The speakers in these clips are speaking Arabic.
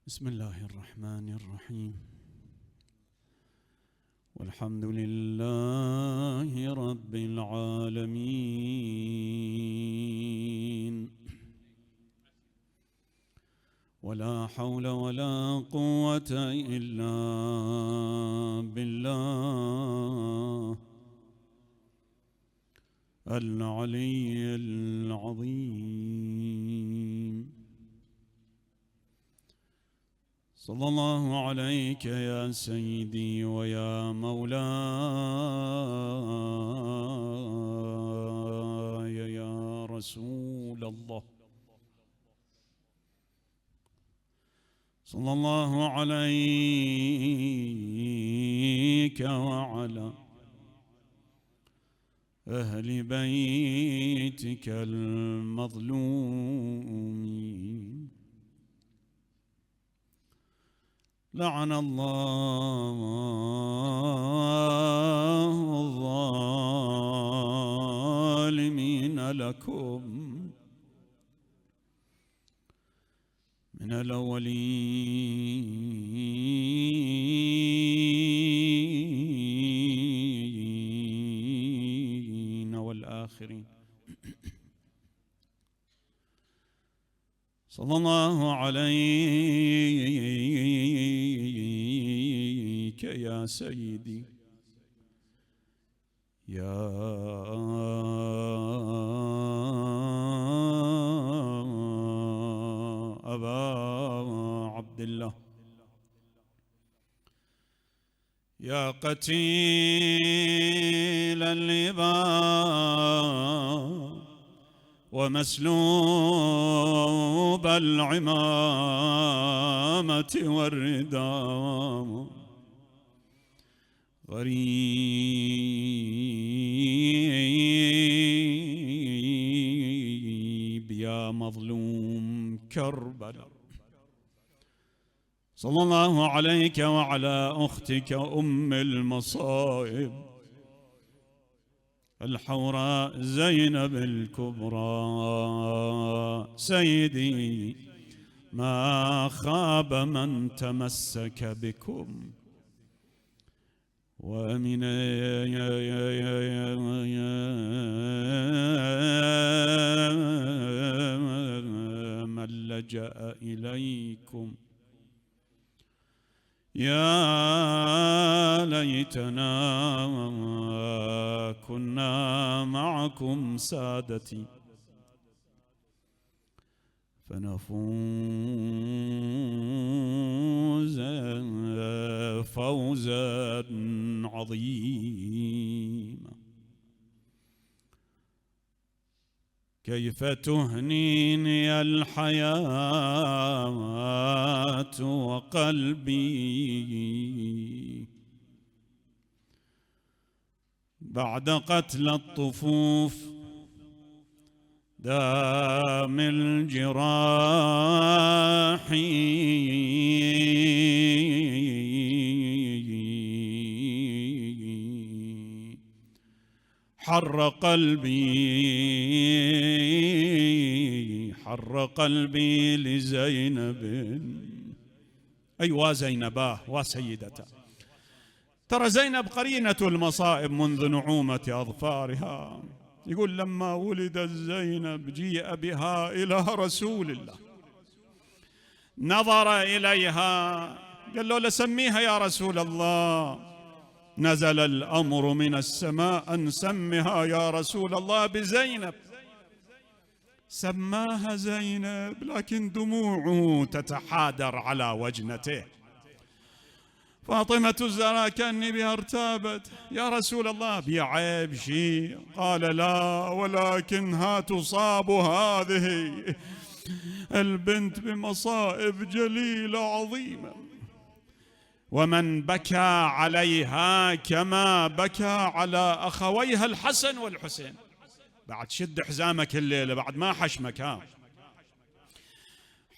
بسم الله الرحمن الرحيم. والحمد لله رب العالمين، ولا حول ولا قوة إلا بالله العلي العظيم. صلى الله عليك يا سيدي ويا مولاي يا رسول الله. صلى الله عليك وعلى أهل بيتك المظلومين. لعن الله الظالمين لكم من الأولين والآخرين. صلى الله عليك يا سيدي يا أبا عبد الله، يا قتيل اللباس ومسلوب العمامة والرداء، غريب يا مظلوم كربلاء. صلى الله عليك وعلى أختك أم المصائب الحوراء زينب الكبرى. سيدي ما خاب من تمسك بكم، ومن من لجأ إليكم. يا ليتنا كنا معكم سادتي فنفوز فوزا عظيما. كيف تهنيني الحياة وقلبي بعد قتل الطفوف دام الجراح. حر قلبي لزينب. أيوا زينباه وسيدته، ترى زينب قرينة المصائب منذ نعومة أظفارها. يقول لما ولدت زينب جيء بها إلى رسول الله، نظر إليها قال له لسميها يا رسول الله. نزل الأمر من السماء أن سمها يا رسول الله بزينب. سماها زينب لكن دموعه تتحادر على وجنته. فاطمة الزهراء كأني بها ارتابت، يا رسول الله بي عيب شيء؟ قال لا، ولكنها تصاب هذه البنت بمصائب جليلة عظيمة، ومن بكى عليها كما بكى على أخويها الحسن والحسين. بعد شد حزامك الليلة، بعد ما حشمك.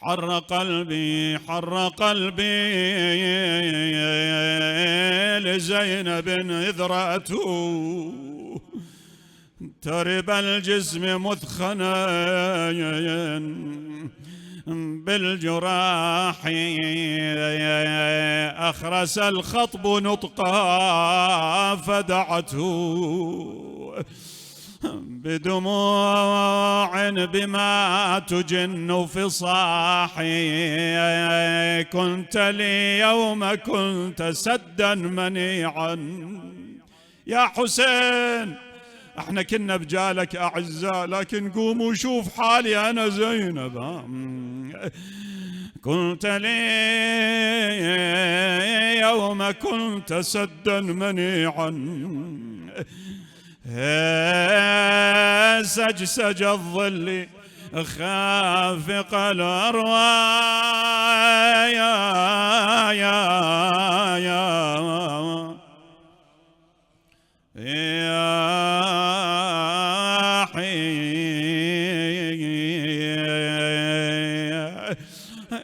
حر قلبي لزينب إذ رأته ترب الجسم مثخنا بالجراح أخرس الخطب نطقا فدعته بدموع بما تجن فصاحي كنت لي يوم كنت سدا منيعا. يا حسين احنا كنا بجالك اعزاء، لكن قوم وشوف حالي انا زينب. كنت لي يوم كنت سدا منيعا سجسج الظل خافق الأرواح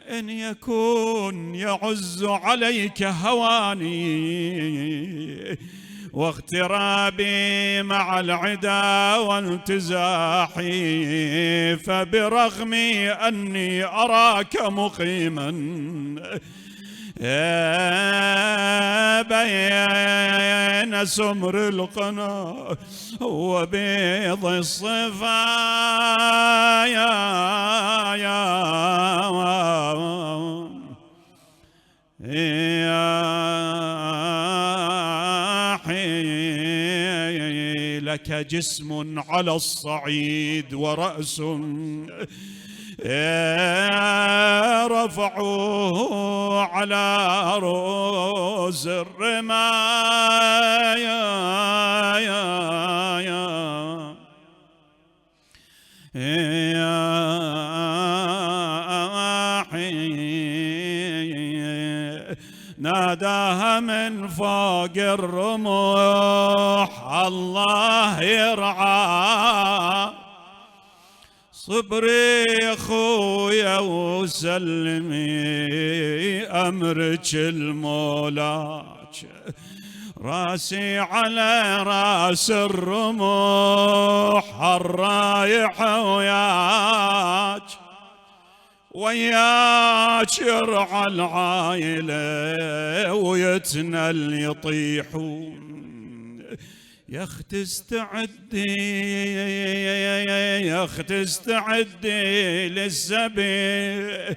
إن يكون يعز عليك هواني واغترابي مع العدا وانتزاحي، فبرغم أني أراك مقيما بين سمر القنا وبيض الصفا لك جسم على الصعيد ورأس رفعوه على رؤوس الرمايا ناداها من فوق الرموح الله يرعى صبري يا خويا وسلمي أمرك المولاك، راسي على راس الرموح الرايحة وياك يرعى العائلة ويتنا اللي يطيحون. يا اخت استعدي للسبي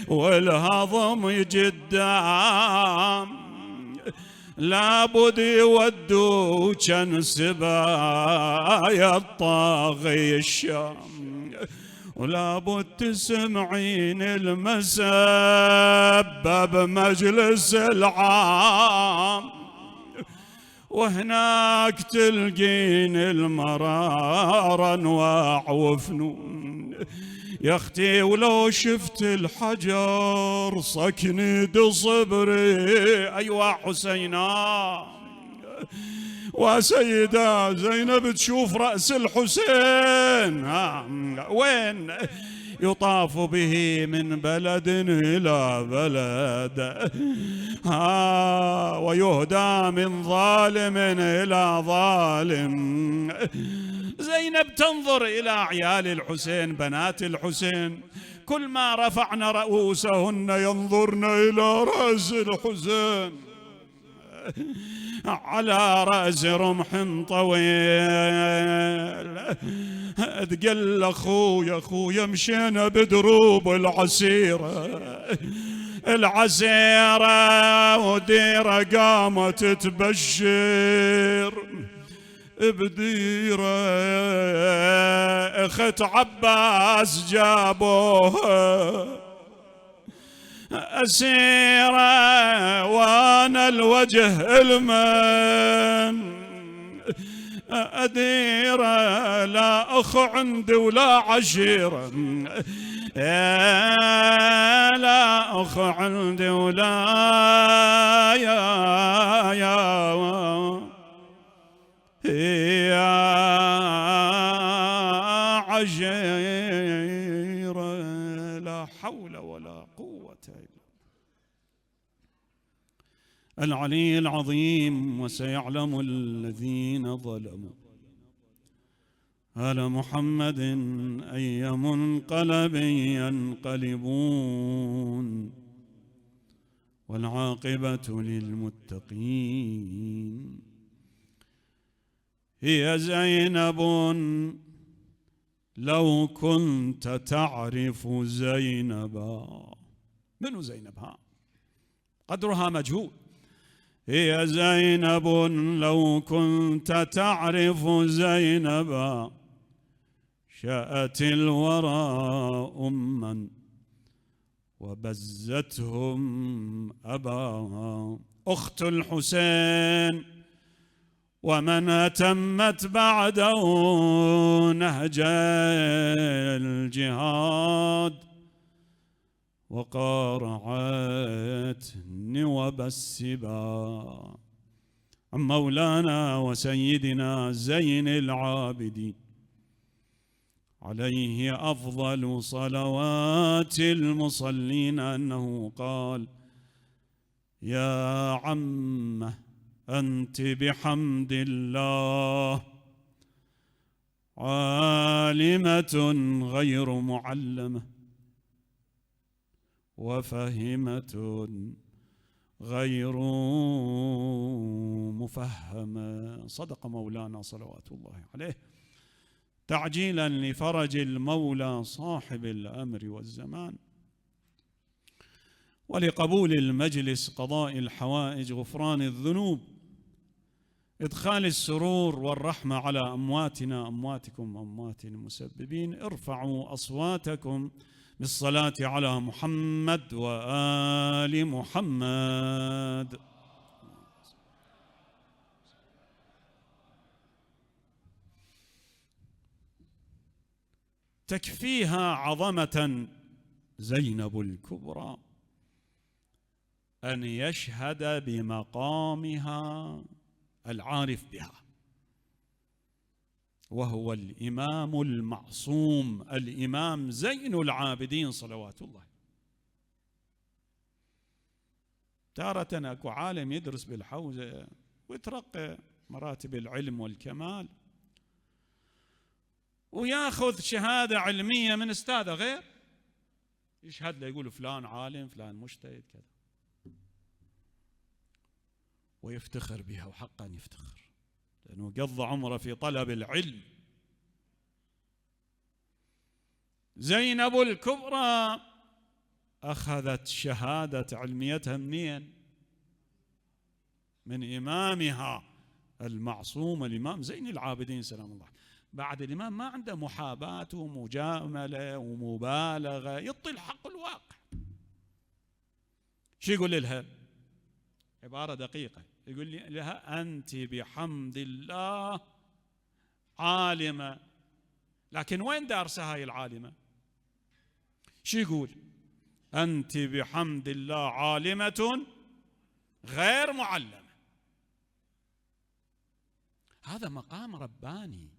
والهضم قدام، لابد يودوك سبايا الطاغي الشام، ولابد تسمعين المسبب مجلس العام، وهناك تلقين المرار انواع وفنون. يا اختي ولو شفت الحجر صكند صبري. ايوا حسينا وسيدة زينب تشوف رأس الحسين وين يطاف به من بلد إلى بلد ويهدى من ظالم إلى ظالم. زينب تنظر إلى عيال الحسين بنات الحسين، كل ما رفعن رؤوسهن ينظرن إلى رأس الحسين على رأس رمح طويل. تقل أخويا مشينا بدروب العسيرة وديرة قامت تبشر بديرة اخت عباس جابوها أسيرة وانا الوجه المن أديرة لا أخ عندي ولا عشيرة، لا أخ عندي ولا يا عشيرة. لا حول ولا قوة إلا العلي العظيم. وسيعلم الذين ظلموا آل محمد أي منقلب ينقلبون، والعاقبة للمتقين. هي زينب لو كنت تعرف زينبا. من زينب؟ قدرها مجهول. هي زينب لو كنت تعرف زينبا، شاءت الورى أما وبزتهم أباها. أخت الحسين ومن أتمت بعده نهج الجهاد، وقارعت نوب السبا. عن مولانا وسيدنا زين العابدين عليه أفضل صلوات المصلين أنه قال: يا عمه أنت بحمد الله عالمة غير معلمة، وفهمة غير مفهمة. صدق مولانا صلوات الله عليه، تعجيلا لفرج المولى صاحب الأمر والزمان، ولقبول المجلس، قضاء الحوائج، غفران الذنوب، إدخال السرور والرحمة على أمواتنا، أمواتكم، أموات المسببين. ارفعوا أصواتكم بالصلاة على محمد وآل محمد. تكفيها عظمة زينب الكبرى أن يشهد بمقامها العارف بها، وهو الإمام المعصوم، الإمام زين العابدين صلوات الله. تارة أكو عالم يدرس بالحوزة ويترقى مراتب العلم والكمال وياخذ شهادة علمية من أستاذه غير، يشهد له يقول فلان عالم، فلان مجتهد كذا، ويفتخر بها، وحقا يفتخر لأنه قضى عمره في طلب العلم. زينب الكبرى أخذت شهادة علميتها منين؟ من إمامها المعصوم الإمام زين العابدين سلام الله. بعد الإمام ما عنده محاباة ومجاملة ومبالغة، يعطي الحق الواقع. شو يقول لها؟ عبارة دقيقة، يقول لها: أنت بحمد الله عالمة. لكن وين دارسة هاي العالمة؟ شو يقول؟ أنت بحمد الله عالمة غير معلمة. هذا مقام رباني،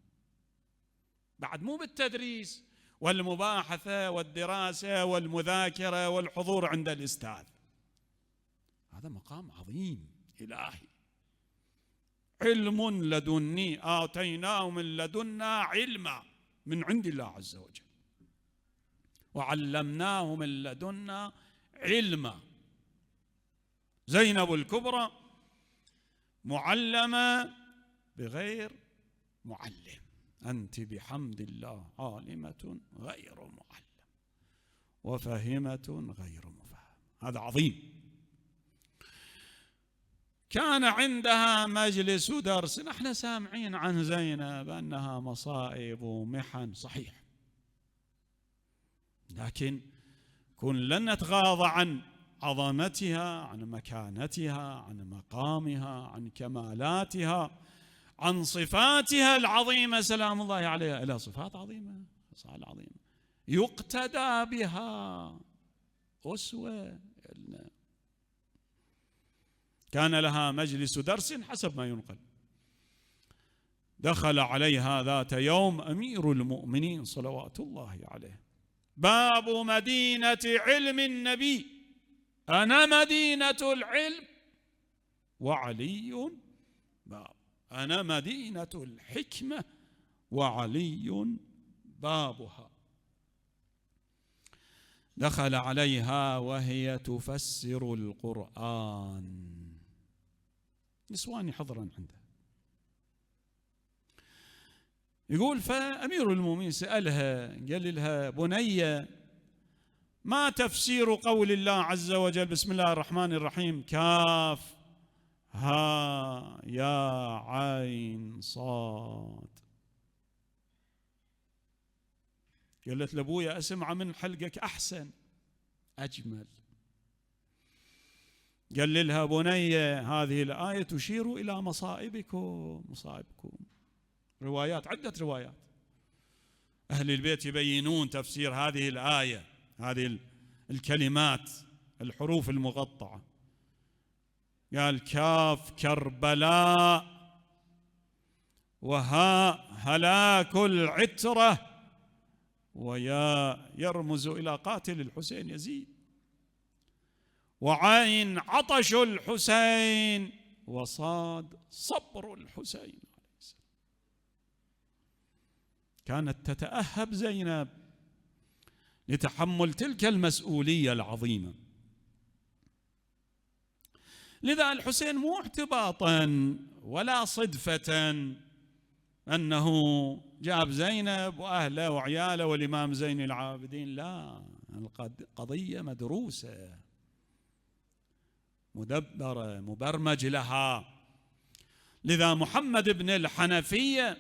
بعد مو بالتدريس والمباحثة والدراسة والمذاكرة والحضور عند الأستاذ. هذا مقام عظيم إلهي. علم لدني آتيناه من لدنا علما، من عند الله عز وجل، وعلمناه من لدنا علما. زينب الكبرى معلمة بغير معلم. أنت بحمد الله عالمة غير معلم، وفهمة غير مفهم. هذا عظيم. كان عندها مجلس درس. نحن سامعين عن زينب أنها مصائب ومحن، صحيح، لكن لن نتغاضى عن عظمتها، عن مكانتها، عن مقامها، عن كمالاتها، عن صفاتها العظيمة سلام الله عليها. لها صفات عظيمة، خصال عظيمة يقتدى بها، أسوة. كان لها مجلس درس حسب ما ينقل. دخل عليها ذات يوم أمير المؤمنين صلوات الله عليه، باب مدينة علم النبي، أنا مدينة العلم وعلي باب، أنا مدينة الحكمة وعلي بابها. دخل عليها وهي تفسر القرآن، نسوان حضرا عنده. يقول فأمير المؤمنين سألها، قال لها بني ما تفسير قول الله عز وجل بسم الله الرحمن الرحيم كاف ها يا عين صاد؟ قالت لابويا أسمع من حلقك أحسن أجمل. قال لها بني هذه الآية تشير إلى مصائبكم. روايات، عدة روايات أهل البيت يبينون تفسير هذه الآية، هذه الكلمات الحروف المقطعة. قال كاف كربلاء، وهاء هلاك العترة، ويا يرمز إلى قاتل الحسين يزيد، وعين عطش الحسين، وصاد صبر الحسين عليه السلام. كانت تتأهب زينب لتحمل تلك المسؤولية العظيمة. لذا الحسين مو اعتباطا ولا صدفة أنه جاب زينب وأهله وعياله والإمام زين العابدين، لا، القضية مدروسة مدبرة مبرمج لها. لذا محمد بن الحنفية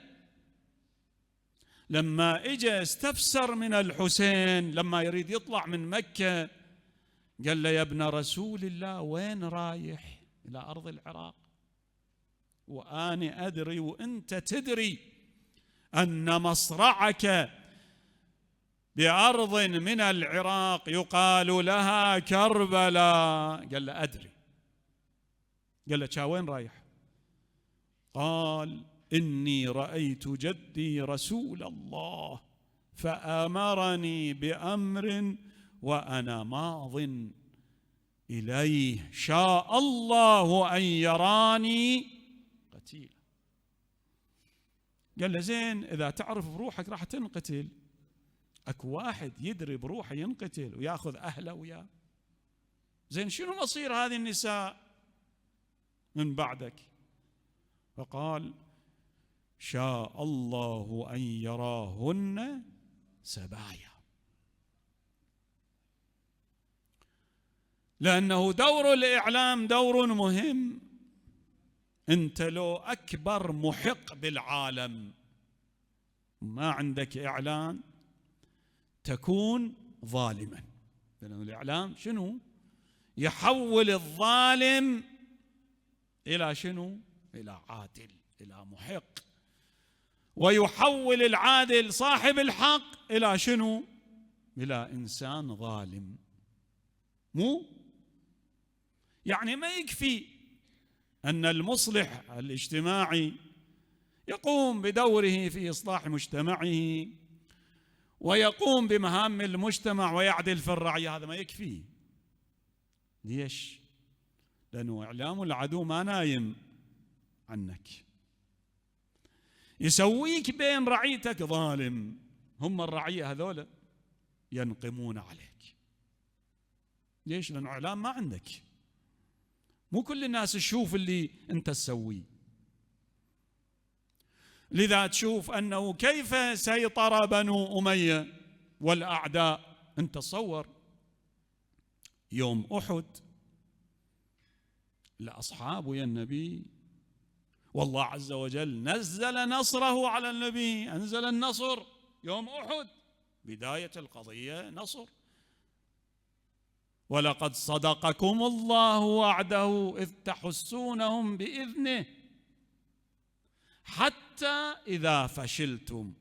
لما اجى استفسر من الحسين لما يريد يطلع من مكة، قال له يا ابن رسول الله وين رايح؟ إلى أرض العراق، وأنا أدري وأنت تدري أن مصرعك بأرض من العراق يقال لها كربلاء. قال له أدري. قال له وين رايح؟ قال إني رأيت جدي رسول الله فأمرني بأمر وأنا ماض إليه، شاء الله أن يراني قتيلا. قال له زين إذا تعرف بروحك راح تنقتل، أكو واحد يدري بروحه ينقتل ويأخذ أهله وياه، زين شنو مصير هذه النساء من بعدك؟ فقال شاء الله أن يراهن سبايا. لأنه دور الإعلام دور مهم. أنت لو أكبر محق بالعالم ما عندك إعلان تكون ظالما، لأن الإعلام شنو؟ يحول الظالم إلى شنو؟ إلى عادل، إلى محق، ويحول العادل صاحب الحق إلى شنو؟ إلى إنسان ظالم. مو يعني ما يكفي أن المصلح الاجتماعي يقوم بدوره في إصلاح مجتمعه ويقوم بمهام المجتمع ويعدل في الرعية، هذا ما يكفي. ليش؟ لأنه إعلام العدو ما نايم عنك، يسويك بين رعيتك ظالم، هم الرعية هذولا ينقمون عليك. ليش؟ لأنه إعلام ما عندك، مو كل الناس تشوف اللي أنت تسويه. لذا تشوف أنه كيف سيطر بنو أمية والأعداء. أنت تصور يوم أحد لأصحابه يا النبي، والله عز وجل نزل نصره على النبي، أنزل النصر يوم أحد، بداية القضية نصر. ولقد صدقكم الله وعده إذ تحسونهم بإذنه حتى إذا فشلتم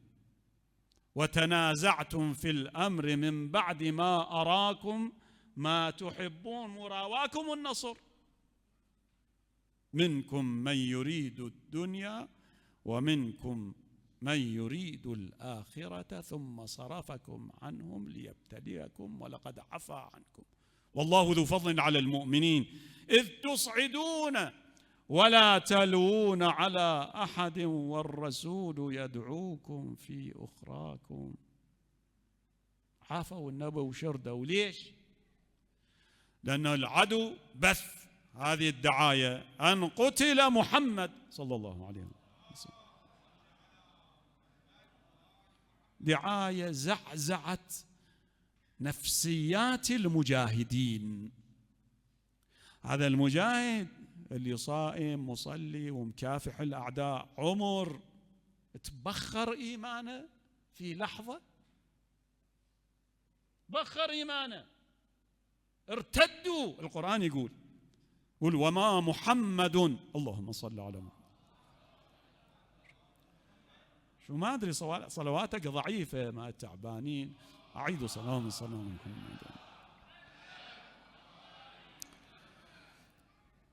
وتنازعتم في الأمر من بعد ما أراكم ما تحبون مراواكم النصر، منكم من يريد الدنيا ومنكم من يريد الآخرة ثم صرفكم عنهم ليبتليكم ولقد عفا عنكم والله ذو فضل على المؤمنين إذ تصعدون ولا تلوون على أحد والرسول يدعوكم في أخراكم. عافوا النبي وشردوا. ليش؟ لأن العدو بث هذه الدعاية أن قتل محمد صلى الله عليه وسلم، دعاية زعزعت نفسيات المجاهدين. هذا المجاهد اللي صائم مصلي ومكافح الأعداء، عمر تبخر إيمانه في لحظة، بخر إيمانه، ارتدوا. القرآن يقول وما محمد، اللهم صل على محمد. شو ما أدري صلواتك ضعيفة ما تعبانين، أعيدوا صلاة صلى الله عليه وسلم.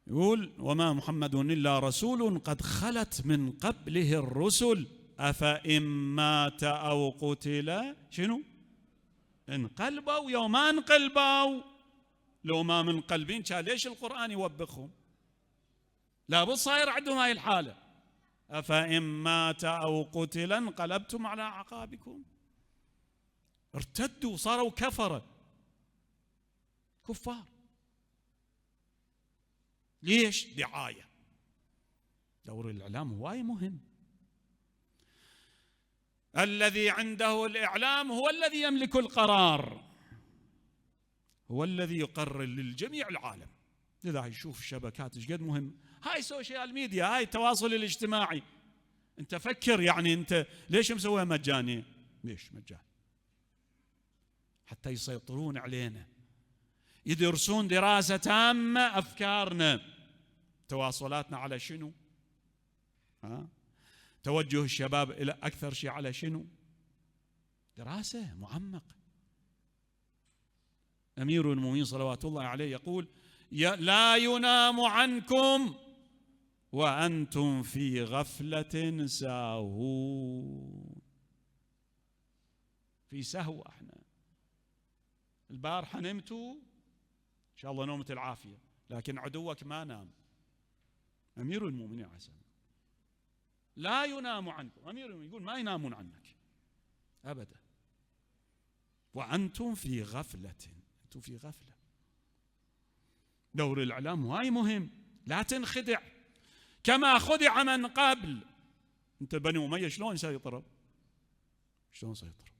يقول وما محمد إلا رسول قد خلت من قبله الرسل أفإن مات أو قتل شنو انقلبوا. يوم ما انقلبوا، لو ما منقلبين كان ليش القرآن يوبخهم؟ لابد صاير عندهم هاي الحالة. أفإن مات أو قتل انقلبتم على أعقابكم. ارتدوا، صاروا كفرة، كفار. ليش؟ دعاية. دور الإعلام هواي مهم. الذي عنده الإعلام هو الذي يملك القرار، هو الذي يقرر للجميع العالم. لذا يشوف الشبكات ايش قد مهم. هاي سوشيال ميديا، هاي التواصل الاجتماعي. انت فكر يعني انت ليش مسويها مجانية؟ ليش مجاني؟ حتى يسيطرون علينا، يدرسون دراسة تامة أفكارنا، تواصلاتنا على شنو؟ توجه الشباب إلى أكثر شيء على شنو؟ دراسة معمق. أمير المؤمنين صلوات الله عليه يقول لا ينام عنكم وأنتم في غفلة ساهون. في سهو. احنا البارحة نمتوا إن شاء الله نومة العافية، لكن عدوك ما نام. أمير المؤمنين عليه السلام لا ينام عنكم. أمير المؤمنين يقول ما ينامون عنك أبدا، وأنتم في غفلة. أنتم في غفلة. دور الإعلام هاي مهم، لا تنخدع كما خدع من قبل. أنت بني أمية شلون سيطروا؟ شلون سيطروا؟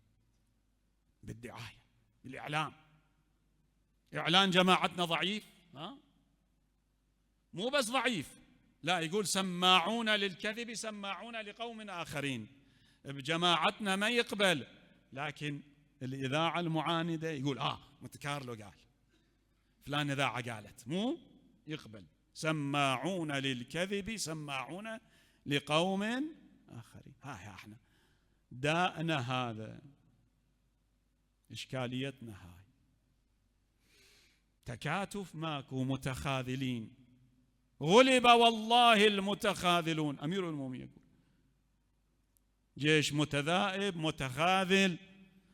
بالدعاية، بالإعلام. إعلان جماعتنا ضعيف، مو بس ضعيف، لا، يقول سماعون للكذب سماعون لقوم آخرين. بجماعتنا ما يقبل، لكن الإذاعة المعاندة يقول مونت كارلو قال، فلان إذاعة قالت، مو يقبل. سماعون للكذب سماعون لقوم آخرين. هاي احنا داءنا، هذا إشكاليتنا. هاي تكاتف ماكو، متخاذلين. غلب والله المتخاذلون. أمير المؤمنين يقول جيش متذائب متخاذل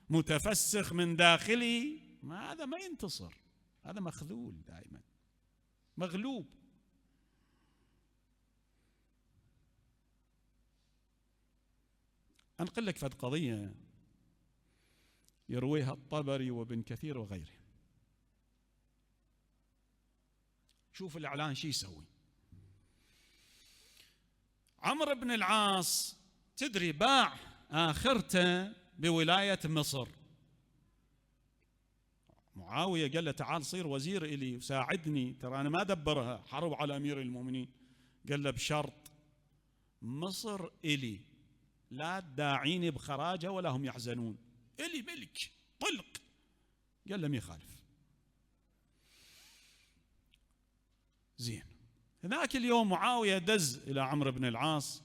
متفسخ من داخله، هذا ما ينتصر، هذا مخذول دائما، مغلوب. أنقل لك فد قضية يرويها الطبري وابن كثير وغيره. شوف الإعلان شي يسوي. عمرو بن العاص تدري باع آخرته بولاية مصر. معاوية قال له تعال صير وزير إلي وساعدني، ترى أنا ما دبرها حرب على أمير المؤمنين. قال له بشرط مصر إلي، لا تداعيني بخراجة ولا هم يحزنون، إلي ملك طلق. قال له ما يخالف. زين. هذاك اليوم معاوية دز إلى عمرو بن العاص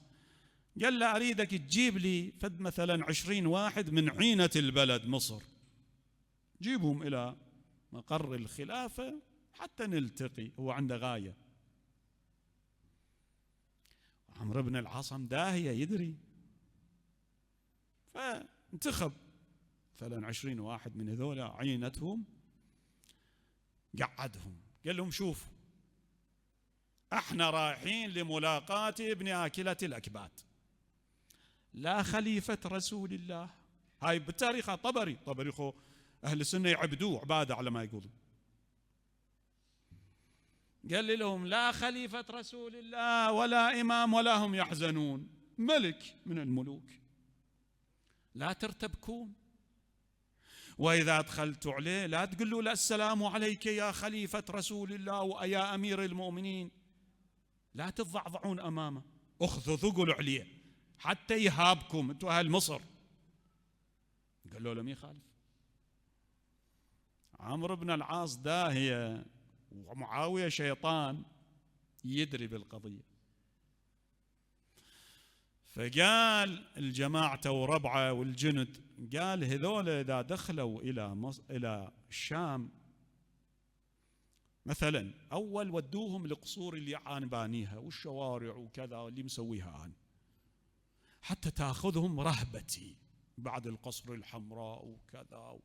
قال له أريدك تجيب لي فد مثلا 20 واحد من عينة البلد مصر، جيبهم إلى مقر الخلافة حتى نلتقي. هو عنده غاية. عمرو بن العاص داهية يدري، فانتخب مثلا 20 واحد من هذول عينتهم، قعدهم، قال لهم شوفوا احنا رايحين لملاقاة ابن آكلة الأكباد، لا خليفة رسول الله. هاي بالتاريخ طبري خو أهل السنة يعبدوه عبادة على ما يقولون. قال لهم لا خليفة رسول الله ولا إمام ولا هم يحزنون، ملك من الملوك، لا ترتبكون، وإذا دخلتوا عليه لا تقولوا له السلام عليك يا خليفة رسول الله ويا أمير المؤمنين، لا تتضعضعون أمامه، أخذوا ثقلوا عليه حتى يهابكم أنتوا أهل مصر. قالوا له ما يخالف. عمرو بن العاص داهية ومعاوية شيطان يدري بالقضية، فقال الجماعة وربعه والجند، قال هذول إذا دخلوا إلى الشام مثلا أول ودوهم القصور اللي عن بانيها والشوارع وكذا اللي مسويها أنا، حتى تأخذهم رهبتي بعد القصر الحمراء وكذا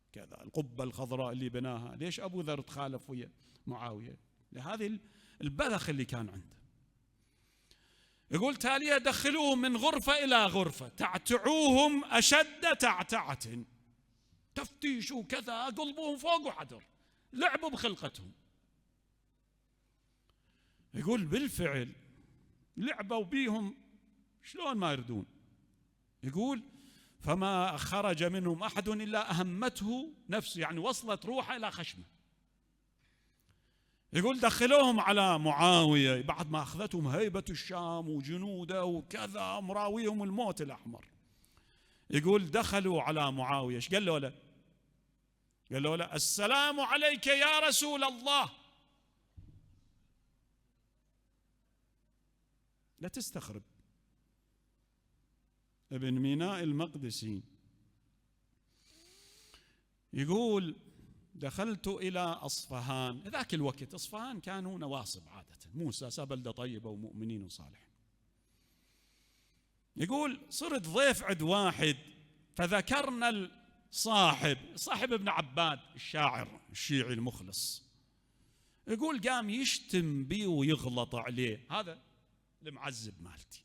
وكذا القبة الخضراء اللي بناها. ليش أبو ذر تخالف ويا معاوية؟ لهذه البذخ اللي كان عنده. يقول تالية دخلوهم من غرفة إلى غرفة، تعتعوهم أشد تعتعة، تفتيش وكذا، قلبهم فوق وحدر، لعبوا بخلقتهم. يقول بالفعل لعبوا بيهم شلون ما يردون. يقول فما خرج منهم أحد إلا أهمته نفسه، يعني وصلت روحه إلى خشمه. يقول دخلوهم على معاوية بعد ما أخذتهم هيبة الشام وجنوده وكذا، مراويهم الموت الأحمر. يقول دخلوا على معاوية، ايش قال له؟ قال له السلام عليك يا رسول الله. لا تستغرب، ابن ميناء المقدسي يقول دخلت إلى أصفهان. ذاك الوقت أصفهان كانوا نواصب عادة، موسى بلدة طيبة ومؤمنين وصالحين. يقول صرت ضيف عند واحد، فذكرنا صاحب ابن عباد الشاعر الشيعي المخلص. يقول قام يشتم بي ويغلط عليه، هذا المعذب مالتي.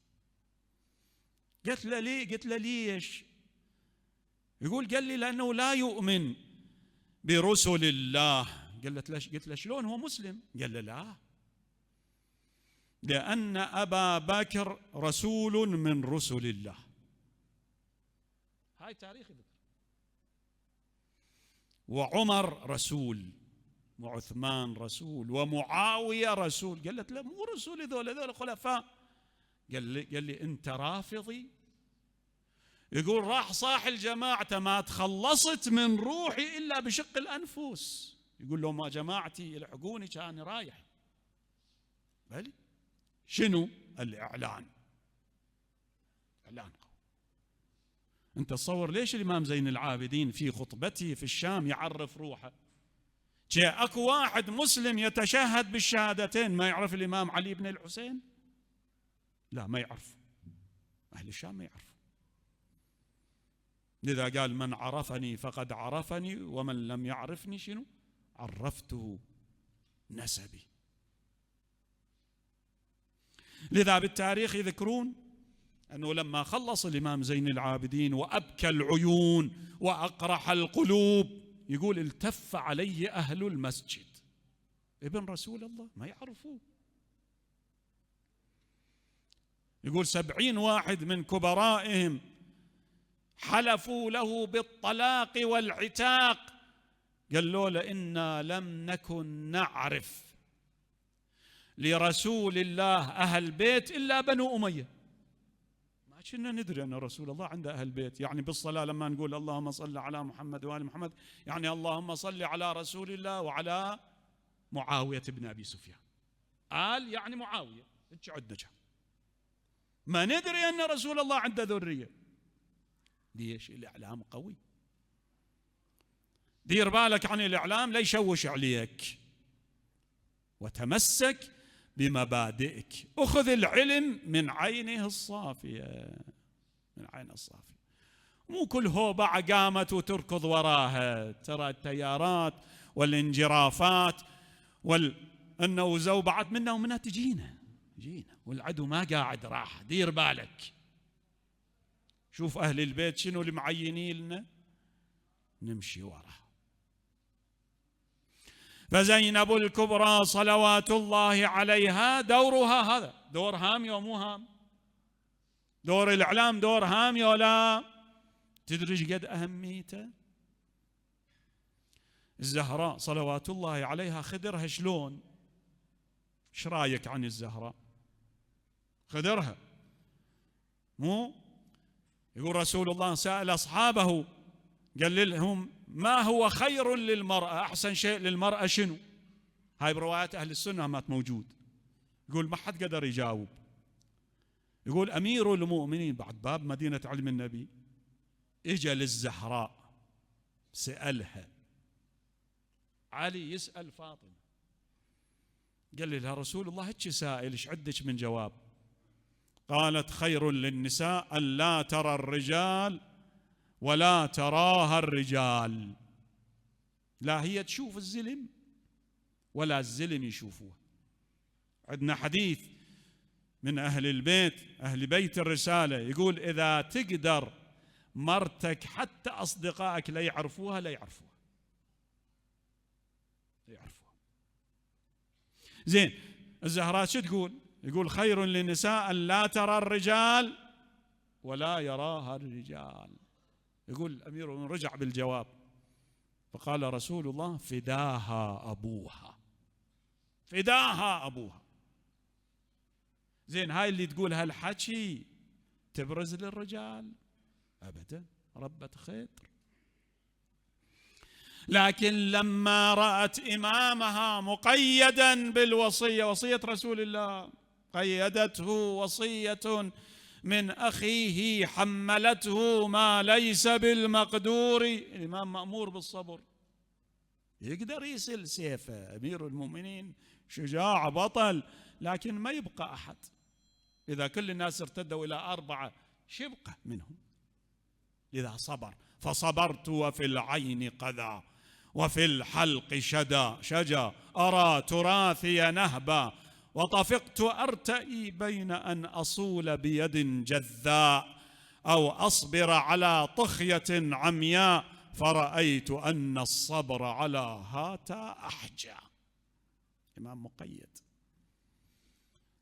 قلت له ليه؟ قلت له ليش؟ يقول قال لي لأنه لا يؤمن برسل الله. قلت له شلون هو مسلم؟ قال له لا، لأن أبا بكر رسول من رسل الله. هاي تاريخ ذكر. وعمر رسول، وعثمان رسول، ومعاوية رسول. قالت لا مو رسول، هذول خلفاء. قال لي أنت رافضي؟ يقول راح صاح الجماعة ما تخلصت من روحي إلا بشق الأنفس. يقول لهم ما جماعتي يلحقوني كان رايح. بلي شنو؟ الإعلان. إعلان قوي. أنت تصور ليش الإمام زين العابدين في خطبته في الشام يعرف روحه؟ جاء أكو واحد مسلم يتشهد بالشهادتين ما يعرف الإمام علي بن الحسين؟ لا ما يعرف، أهل الشام ما يعرف. لذا قال من عرفني فقد عرفني ومن لم يعرفني شنو؟ عرفته نسبي. لذا بالتاريخ يذكرون أنه لما خلص الإمام زين العابدين وأبكى العيون وأقرح القلوب، يقول التف علي أهل المسجد، ابن رسول الله ما يعرفوه. يقول 70 واحد من كبرائهم حلفوا له بالطلاق والعتاق. قالوا له إنا لم نكن نعرف لرسول الله أهل بيت إلا بنو أمية. ما كنا ندري أن رسول الله عنده أهل بيت. يعني بالصلاة لما نقول اللهم صل على محمد وآل محمد، يعني اللهم صل على رسول الله وعلى معاوية بن أبي سفيان. قال يعني معاوية عندنا، ما ندري أن رسول الله عنده ذرية. ليش؟ الإعلام قوي. دير بالك عن الإعلام لا يشوش عليك، وتمسك بمبادئك. أخذ العلم من عينه الصافية، من عينه الصافية. مو كل هوبة قامت وتركض وراها. ترى التيارات والانجرافات انه زوبعت منا ومنها تجينا والعدو ما قاعد راح. دير بالك، شوف اهل البيت شنو اللي معينين لنا، نمشي وراه. فزينب الكبرى صلوات الله عليها دورها هذا، دور هامي ومو هام، دور الإعلام دور هامي ولا؟ تدري قد أهميته؟ الزهراء صلوات الله عليها خدرها شلون؟ ايش رايك عن الزهراء؟ خدرها مو يقول رسول الله سأل أصحابه قال لهم ما هو خير للمرأة، أحسن شيء للمرأة شنو؟ هاي بروايات أهل السنة ما موجود. يقول ما حد قدر يجاوب. يقول أمير المؤمنين بعد باب مدينة علم النبي إجا للزهراء سألها، علي يسأل فاطمة قال لها رسول الله هيك سائل ايش عندك من جواب؟ قالت خير للنساء أن لا ترى الرجال ولا تراها الرجال، لا هي تشوف الزلم ولا الزلم يشوفوها. عندنا حديث من أهل البيت، أهل بيت الرسالة، يقول إذا تقدر مرتك حتى أصدقائك لا يعرفوها لا يعرفوها. زين الزهراء شو تقول؟ يقول خير للنساء أن لا ترى الرجال ولا يراها الرجال. يقول الأمير رجع بالجواب فقال رسول الله فداها أبوها، فداها أبوها. زين هاي اللي تقول هالحكي تبرز للرجال؟ أبدا، ربة خير. لكن لما رأت إمامها مقيدا بالوصية، وصية رسول الله قيدته وصية من أخيه حملته ما ليس بالمقدور، الإمام مأمور بالصبر، يقدر يسل سيفه، أمير المؤمنين شجاع بطل، لكن ما يبقى أحد. إذا كل الناس ارتدوا إلى 4 شبقة منهم، لذا صبر. فصبرت وفي العين قذى وفي الحلق شجا أرى تراثي نهبا وطفقت أرتئي بين أن أصول بيد جذاء أو أصبر على طخية عمياء فرأيت أن الصبر على هاتا أحجى. إمام مقيد.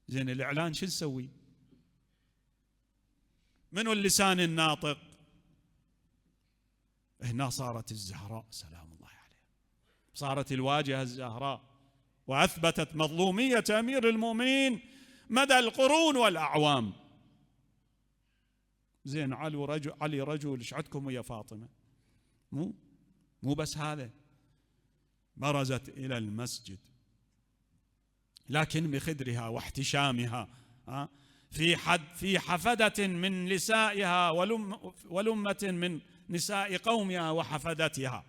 زين الإعلان شو نسوي؟ منو اللسان الناطق؟ هنا صارت الزهراء سلام الله عليها، صارت الواجهة الزهراء، وأثبتت مظلومية أمير المؤمنين مدى القرون والأعوام. زين علي رجل ايش عندكم ويا فاطمة؟ مو بس هذا، برزت إلى المسجد لكن بخدرها واحتشامها في حفدة من نسائها ولمة من نساء قومها وحفدتها،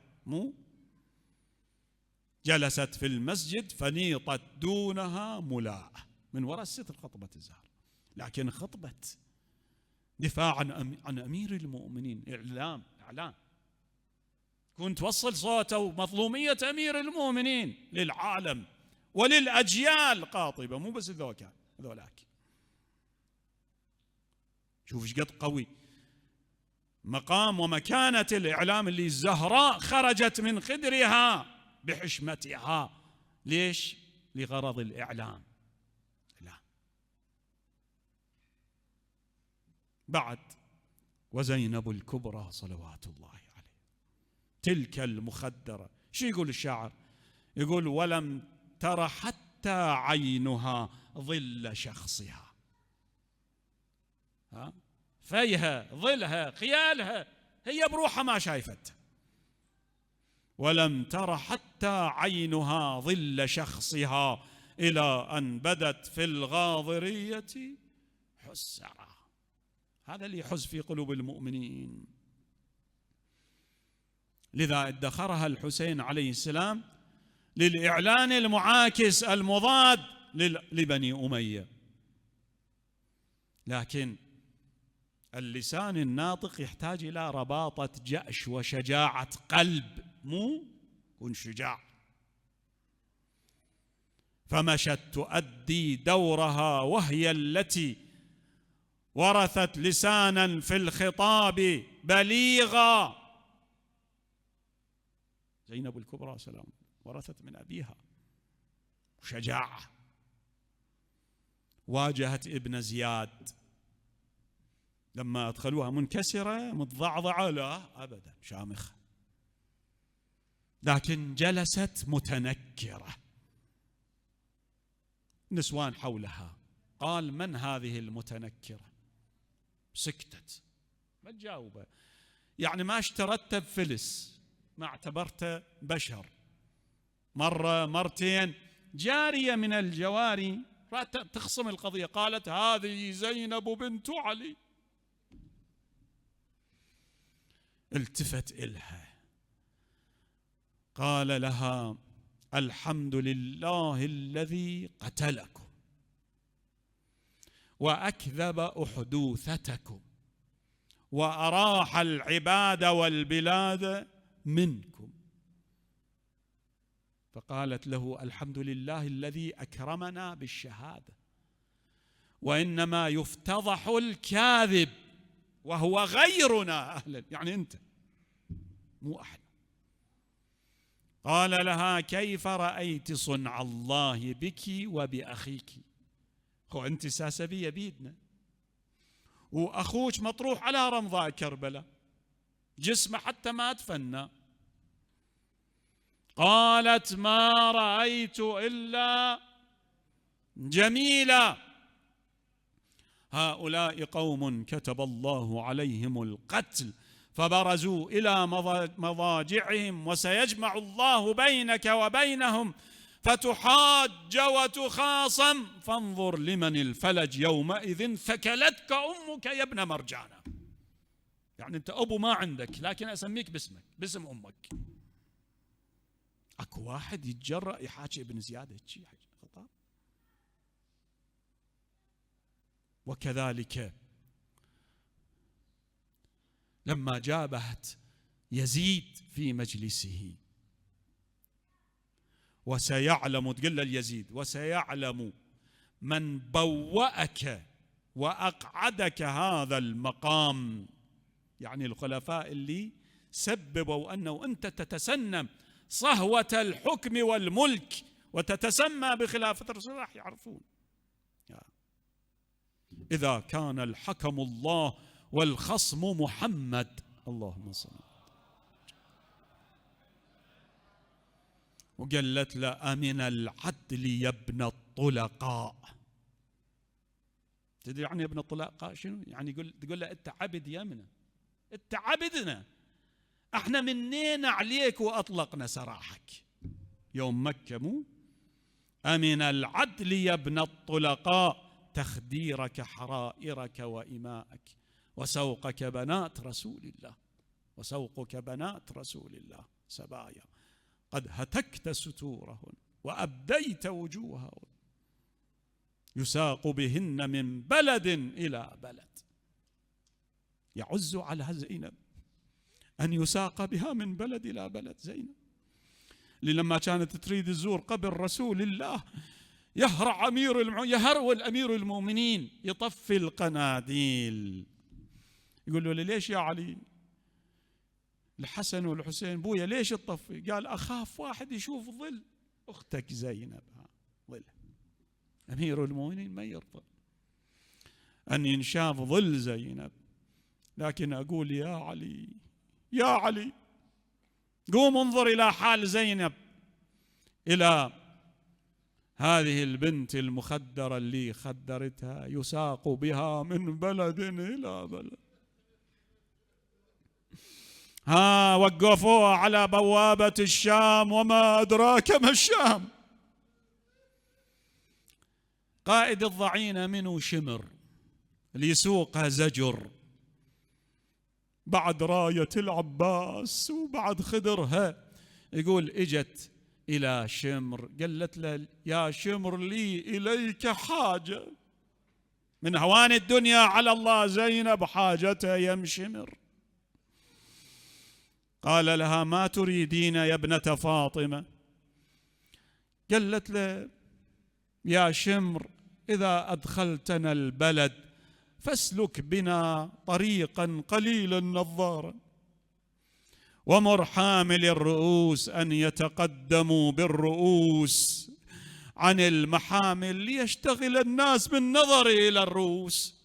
جلست في المسجد فنيطت دونها ملاءة من وراء الستر خطبة الزهر، لكن خطبة دفاع عن أمير المؤمنين، إعلام كنت توصل صوته ومظلومية أمير المؤمنين للعالم وللأجيال قاطبة، مو بس ذولاك. شوف ايش قد قوي مقام ومكانة الإعلام اللي الزهراء خرجت من خدرها بحشمتها. ليش؟ لغرض الإعلام. لا بعد وزينب الكبرى صلوات الله عليه تلك المخدرة. شو يقول الشاعر؟ يقول ولم تر حتى عينها ظل شخصها، فيها ظلها خيالها هي بروحها ما شايفت. ولم تر حتى عينها ظل شخصها إلى أن بدت في الغاضرية حسرة. هذا اللي يحز في قلوب المؤمنين. لذا ادخرها الحسين عليه السلام للإعلان المعاكس المضاد لبني أمية. لكن اللسان الناطق يحتاج إلى رباطة جأش وشجاعة قلب، مو كن شجاع. فمشت تؤدي دورها، وهي التي ورثت لسانا في الخطاب بليغا. زينب الكبرى سلام ورثت من أبيها شجاعة، واجهت ابن زياد لما أدخلوها منكسرة متضعضعة، لا أبدا شامخة، لكن جلست متنكرة. نسوان حولها، قال من هذه المتنكرة؟ سكتت ما تجاوبه، يعني ما اشترته بفلس، ما اعتبرته بشر. مرة مرتين جارية من الجواري تخصم القضية، قالت هذه زينب بنت علي. التفت إلها قال لها الحمد لله الذي قتلكم وأكذب أحدوثتكم وأراح العباد والبلاد منكم. فقالت له الحمد لله الذي أكرمنا بالشهادة، وإنما يفتضح الكاذب وهو غيرنا أهلا، يعني أنت مو أحد. قال لها كيف رأيت صنع الله بك وبأخيك؟ هو أنت ساسبية بيدنا، وأخوك مطروح على رمضاء كربلاء، جسمه حتى ما تفنى. قالت ما رأيت إلا جميلا، هؤلاء قوم كتب الله عليهم القتل فبرزوا إلى مضاجعهم، وسيجمع الله بينك وبينهم فتحاج وتخاصم، فانظر لمن الفلج يومئذ ثكلتك أمك يا ابن مرجانة. يعني أنت أبو ما عندك، لكن أسميك باسمك باسم أمك. أكو واحد يتجرأ يحاكي ابن زياد هيك خطاب؟ وكذلك لما جابهت يزيد في مجلسه، وسيعلم، تقول له اليزيد وسيعلم من بوأك وأقعدك هذا المقام، يعني الخلفاء اللي سببوا أنه أنت تتسنم صهوة الحكم والملك وتتسمى بخلافة الرسول، راح يعرفون. إذا كان الحكم الله والخصم محمد، اللهم صل. وقالت له أمن العدل يا ابن الطلقاء. تدري يعني ابن الطلقاء شنو؟ يعني تقول له أنت عبد يمنا، أنت عبدنا، احنا منينا عليك وأطلقنا سراحك يوم مكة مو؟ أمن العدل يا ابن الطلقاء تخديرك حرائرك وإماءك وسوقك بنات رسول الله، وسوقك بنات رسول الله سبايا قد هتكت ستورهن وأبديت وجوههن يساق بهن من بلد إلى بلد. يعز على زينب أن يساق بها من بلد إلى بلد. زينب اللي لما كانت تريد تزور قبر رسول الله يهرول أمير المؤمنين يطفي القناديل، يقول له ليش يا علي؟ الحسن والحسين بويا ليش تطفي؟ قال أخاف واحد يشوف ظل أختك زينب، ظل أمير المؤمنين ما يرضى أن ينشاف ظل زينب. لكن أقول يا علي، يا علي قوم انظر إلى حال زينب، إلى هذه البنت المخدرة اللي خدرتها، يساق بها من بلد إلى بلد. وقفوها على بوابة الشام، وما أدراك ما الشام. قائد الضعينة منو؟ شمر، اللي يسوقها زجر، بعد راية العباس وبعد خدرها. يقول اجت إلى شمر قالت له يا شمر لي إليك حاجة، من هوان الدنيا على الله زينب حاجتها يم شمر. قال لها ما تريدين يا ابنة فاطمة؟ قالت له يا شمر إذا أدخلتنا البلد فاسلك بنا طريقا قليل النظارة، ومر حامل الرؤوس أن يتقدموا بالرؤوس عن المحامل، ليشتغل الناس بالنظر إلى الرؤوس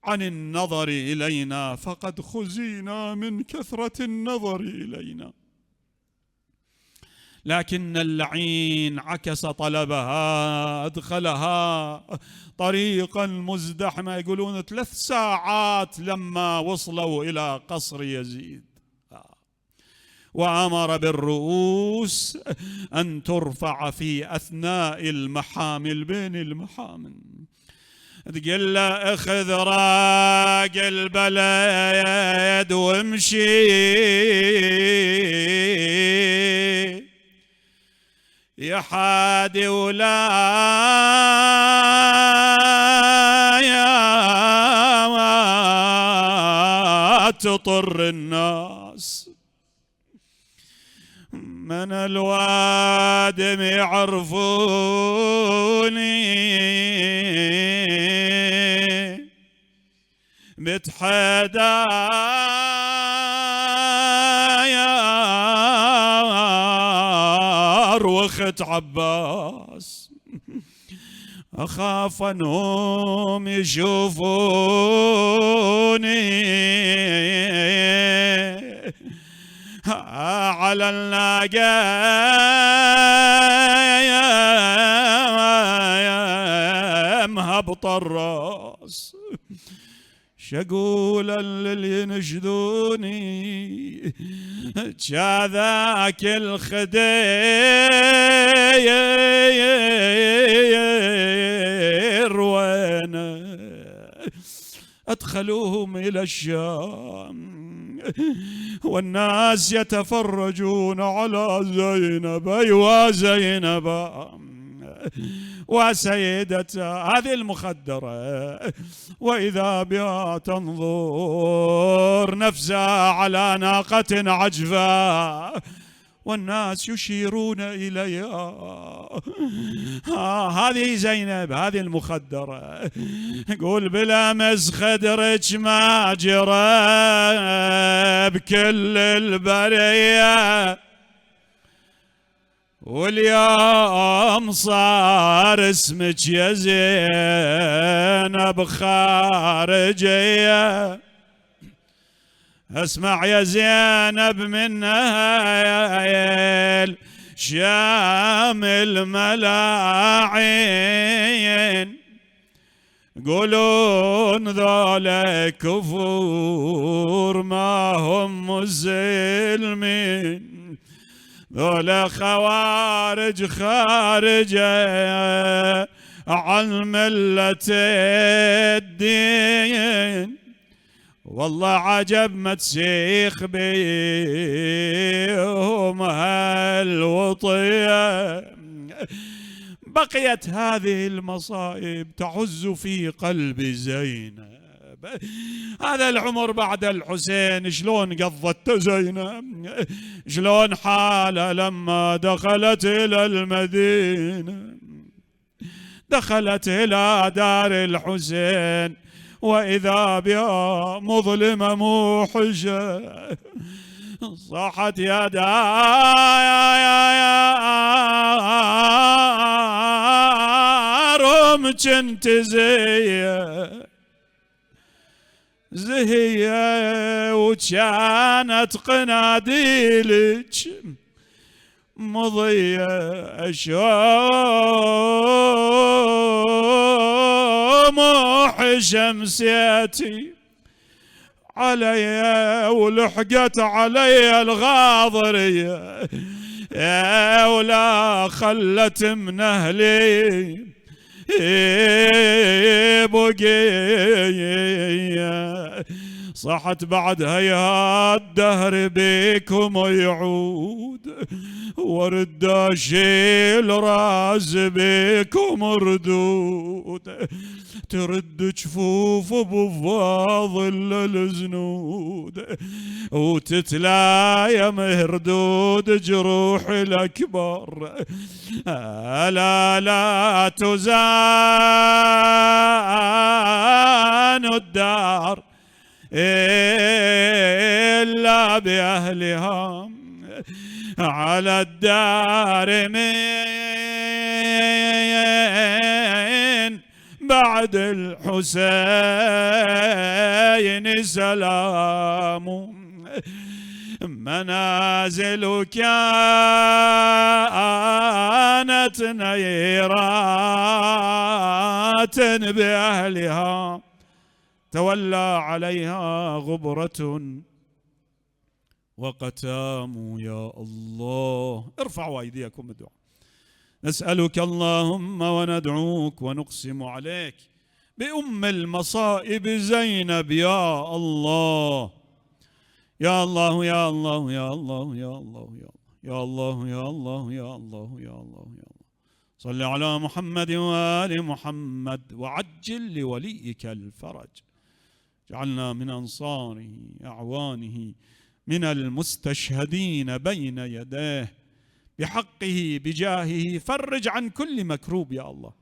عن النظر إلينا، فقد خزينا من كثرة النظر إلينا. لكن اللعين عكس طلبها، أدخلها طريقا مزدحمة، يقولون 3 ساعات لما وصلوا إلى قصر يزيد، وأمر بالرؤوس أن ترفع في أثناء المحامل بين المحامل. تقول له اخذ راق البلد وامشي يا حادي ولا يا تطر الناس، من الوادم يعرفوني متحدى يا وخت عباس، أخاف أنهم يشوفوني على الناقة مهبط الراس، شقولا للي ينشدوني جاذاك الخدير وينه، أدخلوهم إلى الشام والناس يتفرجون على زينب، أيوا زينب وسيدتها هذه المخدرة، وإذا بها تنظر نفسها على ناقة عجفاء والناس يشيرون إليها، هذه زينب هذه المخدرة. قول بلا مسخدرك ما جرى بكل البرية، واليوم صار اسمك يا زينب خارجية. اسمع يا زينب من هايل شام الملاعين، قولون ذولا كفور ما هم مسلمين، ذولا خوارج خارجة عن ملة الدين، والله عجب ما تسيخ بيهم هالوطية. بقيت هذه المصائب تعز في قلب زينب. هذا العمر بعد الحسين شلون قضت زينب، شلون حالة لما دخلت إلى المدينة، دخلت إلى دار الحسين وإذا بها مظلمة موحشة، صاحت يا دار كنت زهية وكانت قناديلك مضية، شموح شمسيتي علي ولحقت علي الغاضرية، ولا خلت من أهلي بقية، صحت بعد هيا الدهر بكم يعود، ورد اشيل راس بكم ردود، ترد جفوف ابو فاضل الزنود، وتتلايم هردود جروح الاكبر. الا لا تزان الدار إلا بأهلها، على الدار من بعد الحسين سلام، منازل كانت نيرات بأهلها، تولى عليها غبرة وقتام. يا الله ارفعوا أيديكم بالدعاء. نسألك اللهم وندعوك ونقسم عليك بأم المصائب زينب يا الله، يا الله يا الله يا الله يا الله يا الله يا الله يا الله يا الله يا الله. صل على محمد وآل محمد وعجل لوليك الفرج. جعلنا من أنصاره أعوانه من المستشهدين بين يديه بحقه بجاهه. فرج عن كل مكروب يا الله،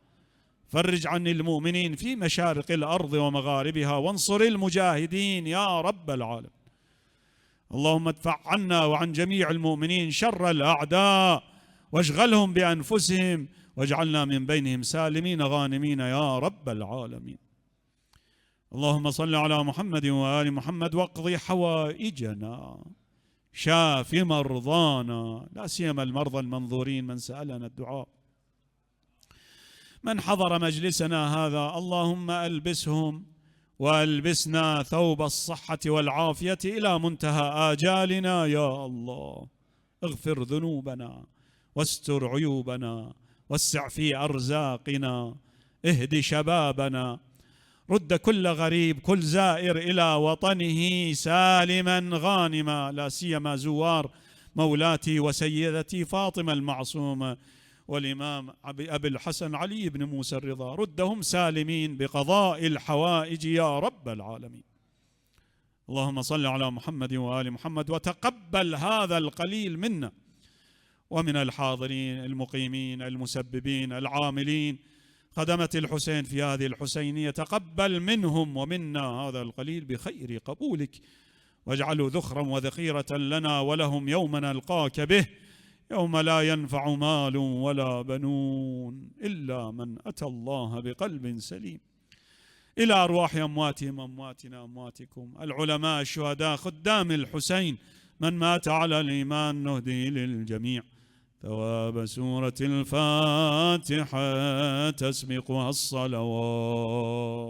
فرج عن المؤمنين في مشارق الأرض ومغاربها، وانصر المجاهدين يا رب العالمين. اللهم ادفع عنا وعن جميع المؤمنين شر الأعداء، واشغلهم بأنفسهم، واجعلنا من بينهم سالمين غانمين يا رب العالمين. اللهم صل على محمد وآل محمد واقض حوائجنا، شاف مرضانا، لا سيما المرضى المنظورين من سألنا الدعاء، من حضر مجلسنا هذا اللهم ألبسهم وألبسنا ثوب الصحة والعافية إلى منتهى آجالنا يا الله. اغفر ذنوبنا واستر عيوبنا وسع في أرزاقنا، اهد شبابنا، رد كل غريب كل زائر إلى وطنه سالما غانما، لا سيما زوار مولاتي وسيدتي فاطمة المعصومة والإمام أبي الحسن علي بن موسى الرضا، ردهم سالمين بقضاء الحوائج يا رب العالمين. اللهم صل على محمد وآل محمد، وتقبل هذا القليل منا ومن الحاضرين المقيمين المسببين العاملين خدمة الحسين في هذه الحسينية، تقبل منهم ومنا هذا القليل بخير قبولك، واجعله ذخرا وذخيرة لنا ولهم يوم نلقاك به، يوم لا ينفع مال ولا بنون إلا من أتى الله بقلب سليم. إلى أرواح أمواتهم أمواتنا أمواتكم، العلماء الشهداء خدام الحسين من مات على الإيمان، نهدي للجميع ثواب سورة الفاتحة تسبقها الصلوات.